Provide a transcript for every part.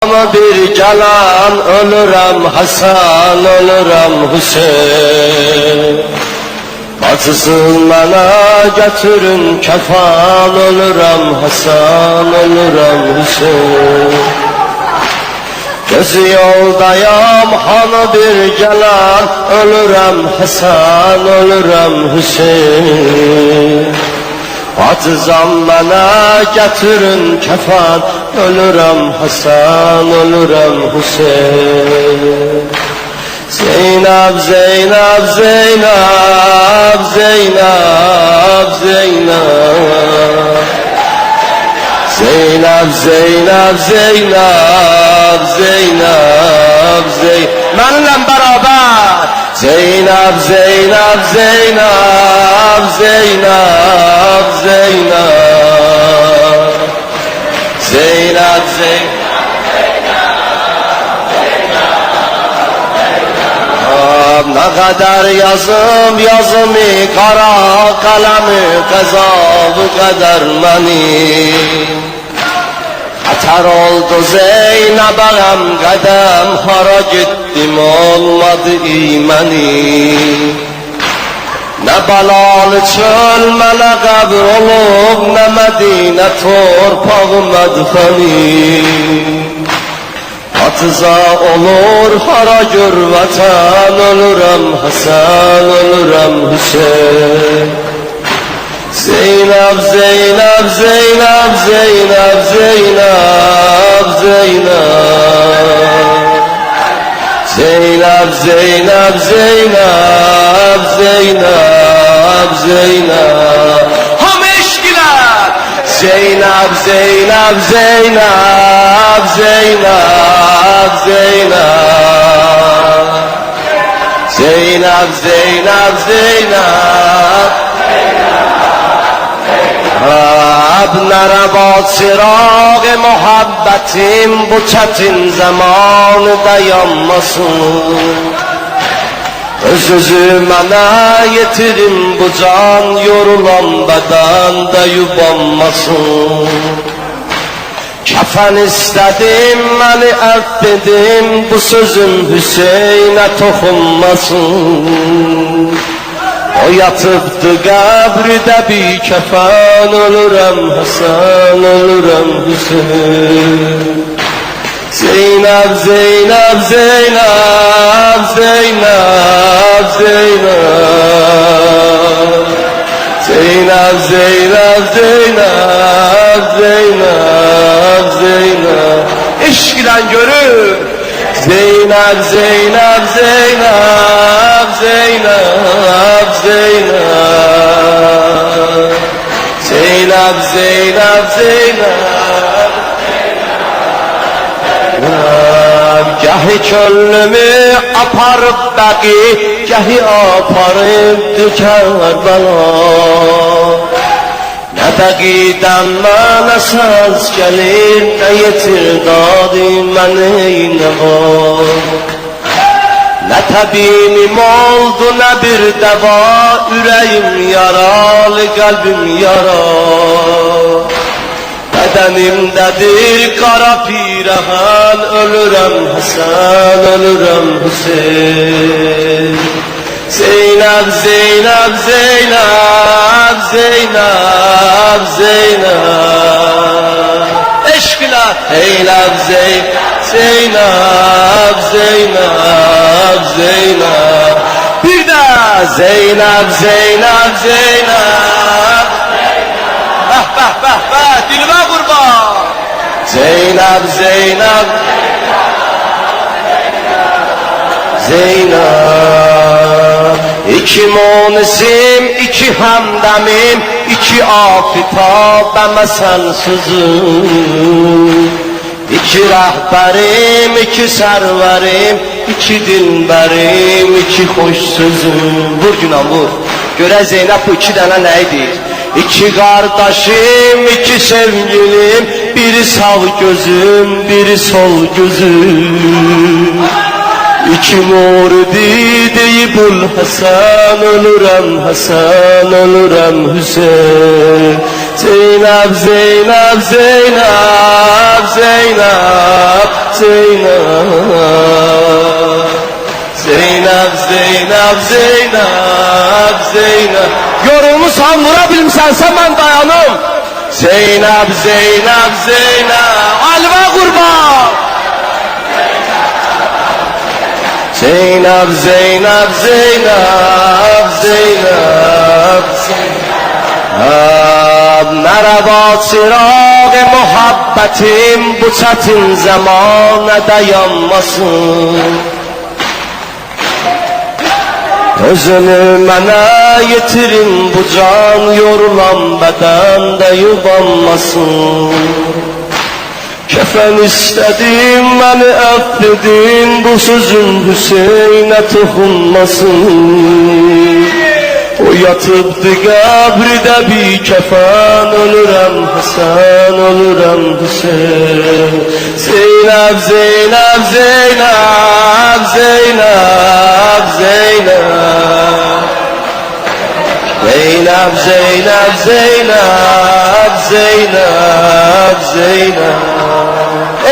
Ama bir canan ölürəm Hasan, ölürəm Hüseyin. Bacısın mənə gətirin kefan, ölürəm Hasan, ölürəm Hüseyin. Gözü yoldayam hanı bir gelen, ölürəm Hasan, ölürəm Hüseyin. Bacızam mənə gətirin kefan, ölürəm Hasan, ölürəm Hüseyin. Zeynep, Zeynep, Zeynep, Zeynep, Zeynep. Zeynep, Zeynep, Zeynep, Zeynep, Zeynep. Mənimlə beraber. Zeynep, Zeynep, Zeynep, Zeynep, Zeynep. Zeynep, Zeynep. Ne kadar yazım yazımı kara kalemi gazabı kadar məni. Atar oldu Zeynep'em kadem, hara gittim olmadı iməni. Ne balalı çöl mənə qəbr olub, ne Medine torpağı mədfəni. Atıza olur hara gör vatan, ölürəm Hasan, ölürəm Hüseyin. Zeynep, Zeynep, Zeynep, Zeynep, Zeynep, Zeynep. Zeynep, Zeynep, Zeynep, Zeynep, Zeynep. Ham eşkiler. Zeynep, Zeynep, Zeynep, Zeynep, Zeynep. Zeynep, Zeynep, Zeynep. Abnere bol çırağı muhabbetim, bu çetin zamanı dayanmasın. Öz-özü mənə yetirim bu can, yorulan beden de yubanmasın. Kefen istedim, beni affedim, bu sözüm Hüseyin'e toxunmasın. O yatıbdı qəbridə bir kefen, ölürəm Hasan, ölürəm Hüseyin. Zeynep, Zeynep, Zeynep, Zeynep, Zeynep. Zeynep, Zeynep, Zeynep, Zeynep, Zeynep. İşk ile görür. Zeynep, Zeynep, Zeynep, Zeynep, Zeynep. Zeynep, Zeynep, Zeynep. Gahi könlümü aparıp bəqi, gahi aparıp Kerbela. Ne bəqidən mənə səs gəlir, ne yetir dadı mənə nə var. Ne təbimim oldu, ne bir dəva, ürəyim yaralı, qəlbim yaralı. Bedenimdedir kara pirəhan, ölürəm Hasan, ölürəm Hüseyin. Zeynep, Zeynep, Zeynep, Zeynep, Zeynep. Eşk ile Zeynep, Zeynep, Zeynep, Zeynep. Bir de Zeynep, Zeynep, Zeynep. Bah bah bah bah, dilime kurban. Zeynep, Zeynep, Zeynep. İki munisim, iki hamdamim, iki afitabeme sensizim. İki rəhbərim, iki sərvərim, iki dilbərim, iki hoş sözüm. Vur Günan vur. Görə Zeynep bu iki dənə nə edir? İki kardeşim, iki sevgilim, biri sağ gözüm, biri sol gözüm. İki muridi deyib ul Hasan, ölürəm Hasan, ölürəm Hüseyin. Zeynep, Zeynep, Zeynep, Zeynep, Zeynep, Zeynep, Zeynep, Zeynep. Yorulmuşsan, vura bilmişsən, mən dayanım. Zeynep, Zeynep, Zeynep, Alva qurban. Zeynep, Zeynep, Zeynep, Zeynep, merhaba çırağ muhabbetim, bu çetin zamana yanmasın. Özünü mənə yetirin, bu can yorulan bədəndə yubanmasın. Kefen istedim, beni affedin, bu sözün Hüseyin'e toxunmasın. O yatıbdı qəbrdə bir kefen, ölürəm Hasan, ölürəm Hüseyin. Zeynep, Zeynep, Zeynep, Zeynep, Zeynep. Zeynep, Zeynep, Zeynep, Zeynep, Zeynep.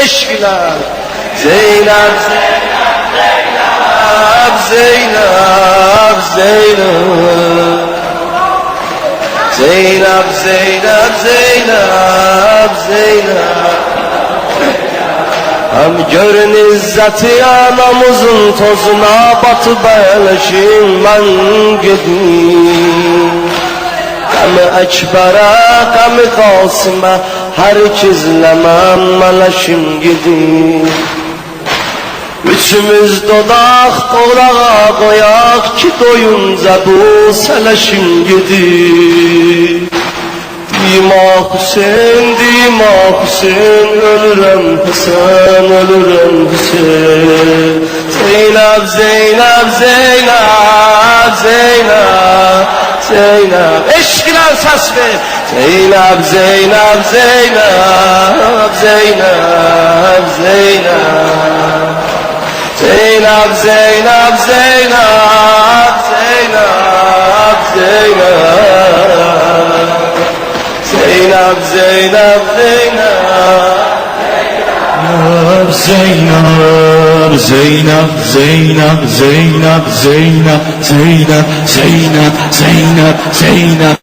Eşkile Zeynep, Zeynep, Zeynep, Zeynep. Zeynep, Zeynep, Zeynep, Zeynep. Hem görün izzeti anamızın tozuna batıp eləşim mən gedim. Hem Ekber'e, hem Kasım'a, herkesle məmələşim gedim. Üçümüz dodak dodağa koyak ki doyunca bu sələşim gedim. Dima Hüseyin, Dima Hüseyin, ölürəm Hasan, ölürəm Hüseyin. Zeynep, Zeynep, Zeynep, Zeynep, Zeynep. Eşkile ses ver. Zeynep, Zeynep, Zeynep, Zeynep, Zeynep. Zeynep, Zeynep, Zeynep, Zeynep, Zeynep. Zeynep, Zeynep, Zeynep, Zeynep, Zeynep, Zeynep, Zeynep, Zeynep, Zeynep, Zeynep, Zeynep,